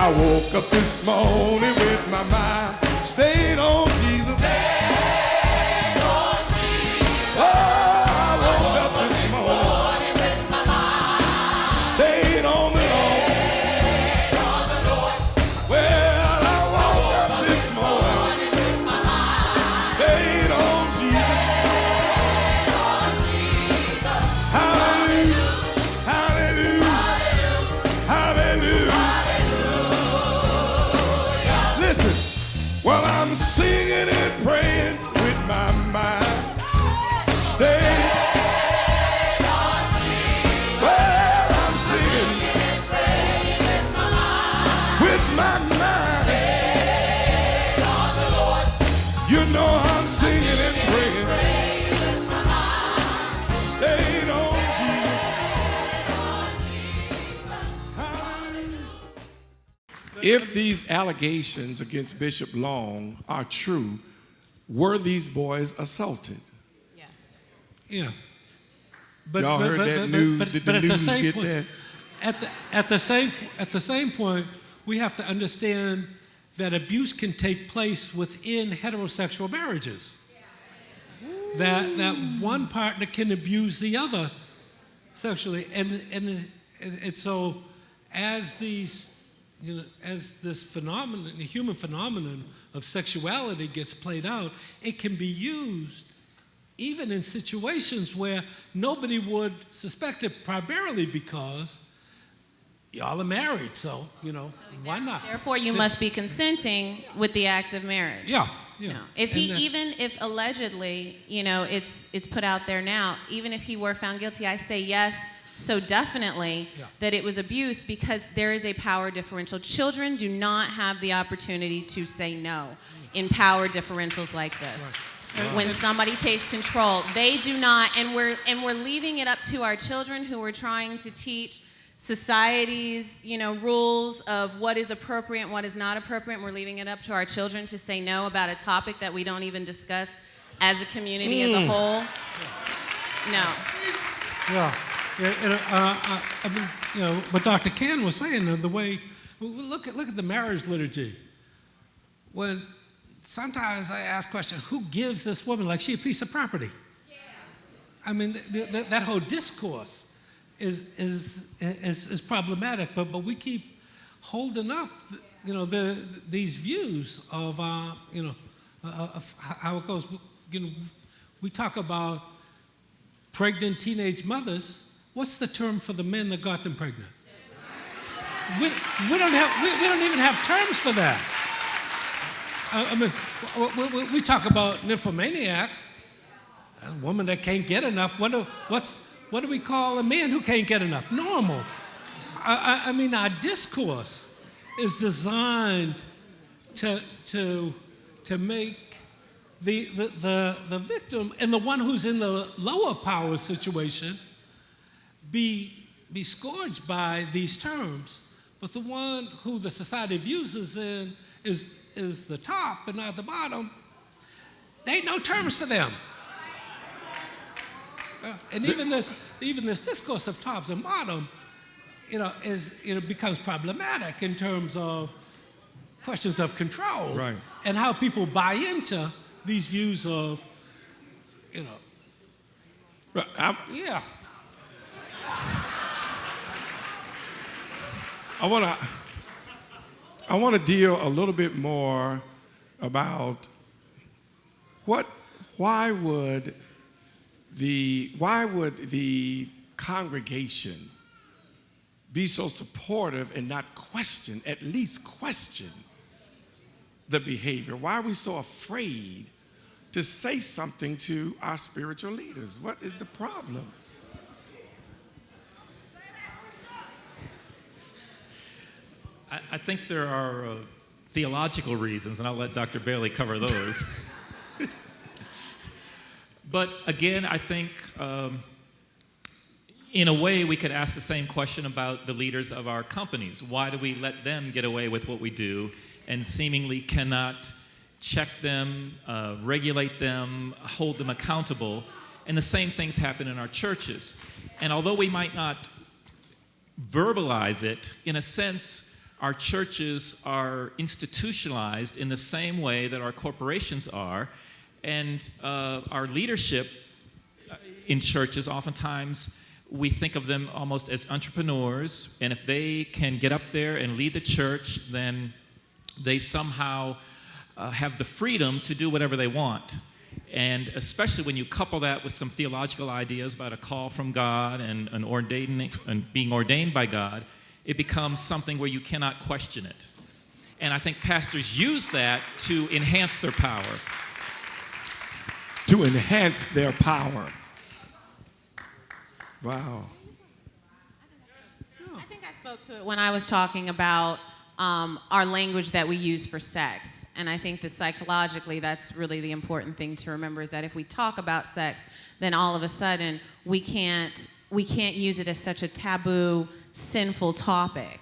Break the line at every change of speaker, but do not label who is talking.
I woke up this morning with my mind stayed on Jesus.
Stayed on Jesus.
Oh, I woke up this morning
with my mind
stayed on the Lord.
stayed on the Lord.
Well, I woke up this morning
With my mind
stayed on Jesus.
stayed on Jesus.
Hallelujah, hallelujah, hallelujah. Listen, while I'm singing and praying with my mind stayed.
on Jesus.
Well, I'm singing
And praying with my mind
with my mind.
stayed on the Lord.
You know I'm singing and praying
Praying with my mind
stayed on Jesus.
on Jesus.
If these allegations against Bishop Long are true, were these boys assaulted?
Yes.
Yeah.
Y'all heard that news? Did the
at the
news
same
get
point,
that?
at the same point, we have to understand that abuse can take place within heterosexual marriages. That one partner can abuse the other sexually, and so as these, as this phenomenon, the human phenomenon of sexuality gets played out, it can be used even in situations where nobody would suspect it, primarily because y'all are married, so, why not?
Therefore, you must be consenting with the act of marriage.
Yeah.
No. If allegedly, it's put out there now, even if he were found guilty, I say yes, so definitely that it was abuse, because there is a power differential. Children do not have the opportunity to say no in power differentials like this.
Right.
When somebody takes control, they do not, and we're leaving it up to our children, who are trying to teach society's, rules of what is appropriate and what is not appropriate. We're leaving it up to our children to say no about a topic that we don't even discuss as a community as a whole. No.
Yeah. I mean, what Dr. Ken was saying, the way, look at the marriage liturgy. When sometimes I ask questions, who gives this woman, like she a piece of property? Yeah. I mean, that whole discourse is problematic, but we keep holding up, these views of, of how it goes. We talk about pregnant teenage mothers. What's the term for the men that got them pregnant? We don't even have terms for that. I mean, we talk about nymphomaniacs, a woman that can't get enough. What do we call a man who can't get enough? Normal. I mean, our discourse is designed to make the victim and the one who's in the lower power situation be scourged by these terms, but the one who the society views as in is the top and not the bottom. There ain't no terms for them. And even this discourse of tops and bottom, becomes problematic in terms of questions of control,
right,
and how people buy into these views of, yeah.
I want to deal a little bit more about why would the congregation be so supportive and not at least question the behavior? Why are we so afraid to say something to our spiritual leaders? What is the problem?
I think there are theological reasons, and I'll let Dr. Bailey cover those. But again, I think in a way we could ask the same question about the leaders of our companies. Why do we let them get away with what we do and seemingly cannot check them, regulate them, hold them accountable? And the same things happen in our churches. And although we might not verbalize it, in a sense, our churches are institutionalized in the same way that our corporations are, and our leadership in churches, oftentimes we think of them almost as entrepreneurs, and if they can get up there and lead the church, then they somehow have the freedom to do whatever they want. And especially when you couple that with some theological ideas about a call from God and being ordained by God, it becomes something where you cannot question it. And I think pastors use that to enhance their power.
To enhance their power. Wow.
I think I spoke to it when I was talking about our language that we use for sex. And I think that psychologically, that's really the important thing to remember, is that if we talk about sex, then all of a sudden we can't use it as such a taboo, sinful topic.